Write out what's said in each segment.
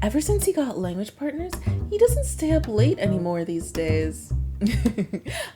Ever since he got language partners, he doesn't stay up late anymore these days.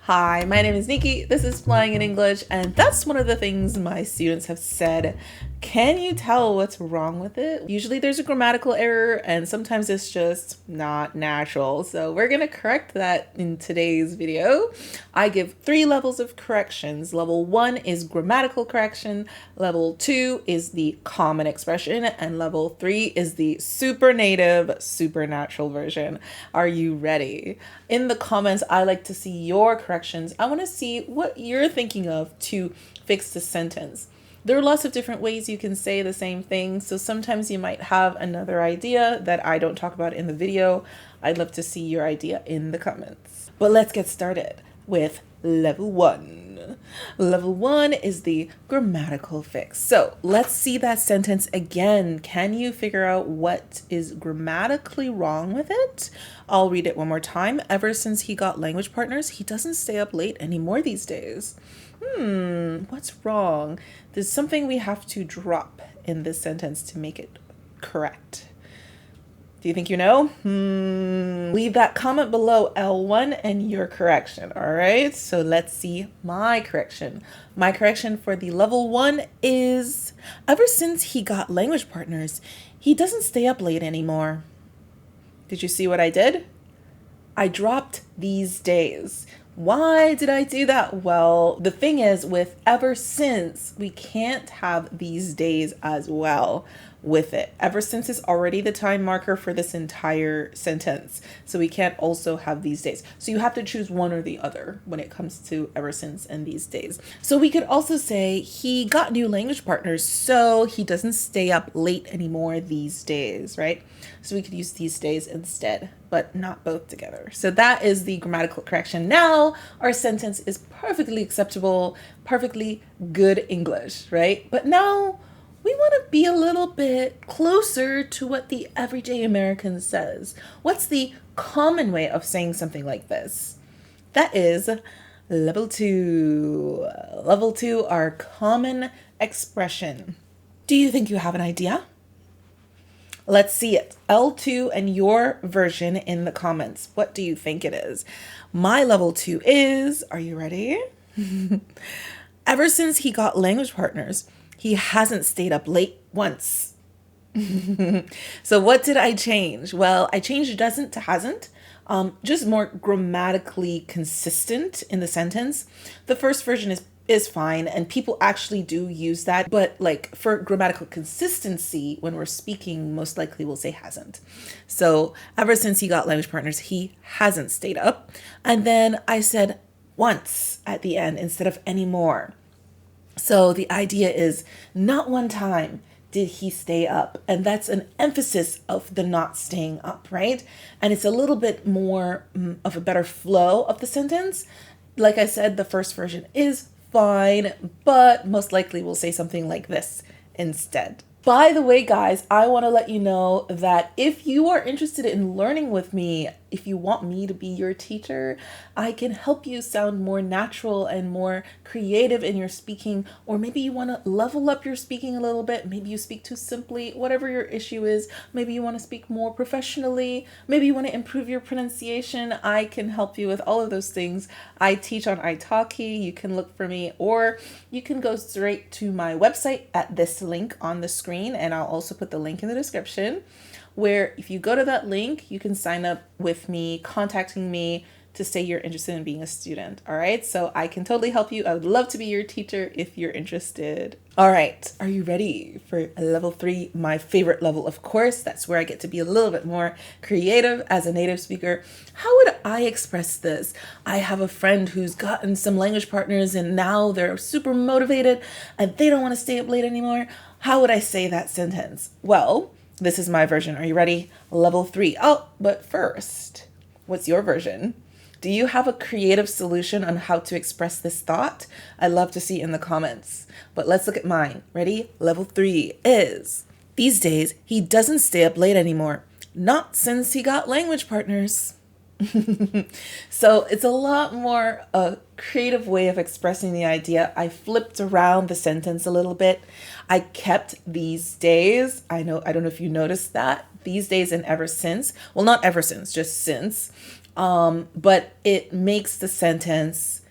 Hi, my name is Nikki. This is Flying in English, and that's one of the things my students have said. Can you tell what's wrong with it? Usually there's a grammatical error, and sometimes it's just not natural. So we're gonna correct that in today's video. I give 3 levels of corrections. Level 1 is grammatical correction, level 2 is the common expression, and level 3 is the super native, supernatural version. Are you ready? In the comments, I like to see your corrections. I want to see what you're thinking of to fix the sentence. There are lots of different ways you can say the same thing, so sometimes you might have another idea that I don't talk about in the video. I'd love to see your idea in the comments. But let's get started with level 1. Level 1 is the grammatical fix. So let's see that sentence again. Can you figure out what is grammatically wrong with it? I'll read it one more time. Ever since he got language partners, he doesn't stay up late anymore these days. What's wrong? There's something we have to drop in this sentence to make it correct. Do you think you know? Leave that comment below, L1, and your correction, all right? So let's see my correction. My correction for the level 1 is, ever since he got language partners, he doesn't stay up late anymore. Did you see what I did? I dropped these days. Why did I do that? Well, the thing is, with ever since, we can't have these days as well with it. Ever since is already the time marker for this entire sentence. So we can't also have these days. So you have to choose one or the other when it comes to ever since and these days. So we could also say he got new language partners, so he doesn't stay up late anymore these days, right? So we could use these days instead, but not both together. So that is the grammatical correction. Now our sentence is perfectly acceptable, perfectly good English, right? But now we want to be a little bit closer to what the everyday American says. What's the common way of saying something like this? That is level 2. Level 2, our common expression. Do you think you have an idea? Let's see it. L2 and your version in the comments. What do you think it is? My level 2 is, are you ready? Ever since he got language partners, he hasn't stayed up late once. So what did I change? Well, I changed doesn't to hasn't. Just more grammatically consistent in the sentence. The first version is fine, and people actually do use that, but like for grammatical consistency, when we're speaking, most likely we'll say hasn't. So ever since he got language partners, he hasn't stayed up. And then I said once at the end instead of anymore. So the idea is not one time did he stay up, and that's an emphasis of the not staying up, right? And it's a little bit more of a better flow of the sentence. Like I said, the first version is fine, but most likely we'll say something like this instead. By the way, guys, I want to let you know that if you are interested in learning with me, if you want me to be your teacher, I can help you sound more natural and more creative in your speaking, or maybe you want to level up your speaking a little bit. Maybe you speak too simply, whatever your issue is. Maybe you want to speak more professionally. Maybe you want to improve your pronunciation. I can help you with all of those things. I teach on italki. You can look for me, or you can go straight to my website at this link on the screen, and I'll also put the link in the description, where if you go to that link, you can sign up with me, contacting me to say you're interested in being a student. All right, so I can totally help you. I would love to be your teacher if you're interested. All right, are you ready for level 3? My favorite level, of course. That's where I get to be a little bit more creative as a native speaker. How would I express this? I have a friend who's gotten some language partners and now they're super motivated and they don't want to stay up late anymore. How would I say that sentence? Well, this is my version. Are you ready? Level 3. Oh, but first, what's your version? Do you have a creative solution on how to express this thought? I'd love to see in the comments. But let's look at mine. Ready? Level 3 is, these days, he doesn't stay up late anymore. Not since he got language partners. So it's a lot more a creative way of expressing the idea. I flipped around the sentence a little bit. I kept these days. I don't know if you noticed that. these days and ever since. Well, not ever since, just since. But it makes the sentence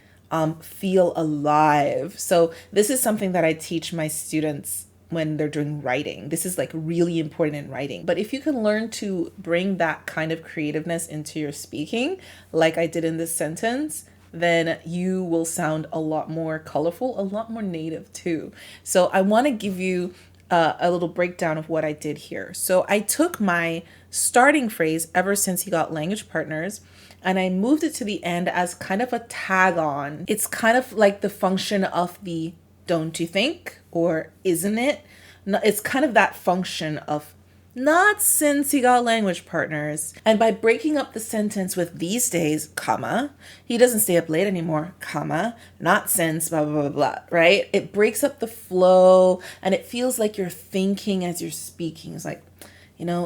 feel alive. So this is something that I teach my students when they're doing writing. This is like really important in writing. But if you can learn to bring that kind of creativeness into your speaking, like I did in this sentence, then you will sound a lot more colorful, a lot more native too. So I want to give you a little breakdown of what I did here. So I took my starting phrase, ever since he got language partners, and I moved it to the end as kind of a tag on. It's kind of like the function of the don't you think or isn't it? It's kind of that function of not since he got language partners. And by breaking up the sentence with these days, comma, he doesn't stay up late anymore, comma, not since, blah, blah, blah, blah, right? It breaks up the flow and it feels like you're thinking as you're speaking. It's like,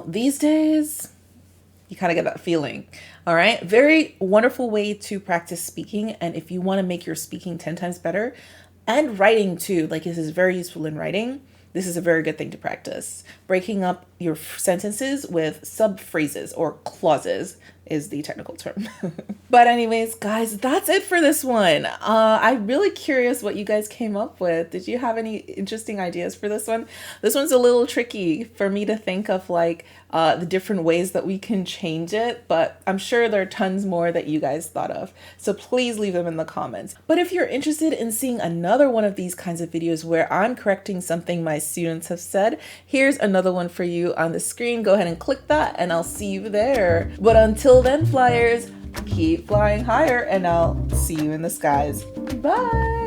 these days, you kind of get that feeling. All right. Very wonderful way to practice speaking. And if you want to make your speaking 10 times better and writing too, like this is very useful in writing. This is a very good thing to practice. Breaking up your sentences with sub-phrases or clauses is the technical term. But anyways, guys, that's it for this one. I'm really curious what you guys came up with. Did you have any interesting ideas for this one? This one's a little tricky for me to think of, like the different ways that we can change it, but I'm sure there are tons more that you guys thought of. So please leave them in the comments. But if you're interested in seeing another one of these kinds of videos where I'm correcting something my students have said, here's another one for you on the screen. Go ahead and click that and I'll see you there. But until then, flyers, keep flying higher and I'll see you in the skies. Bye.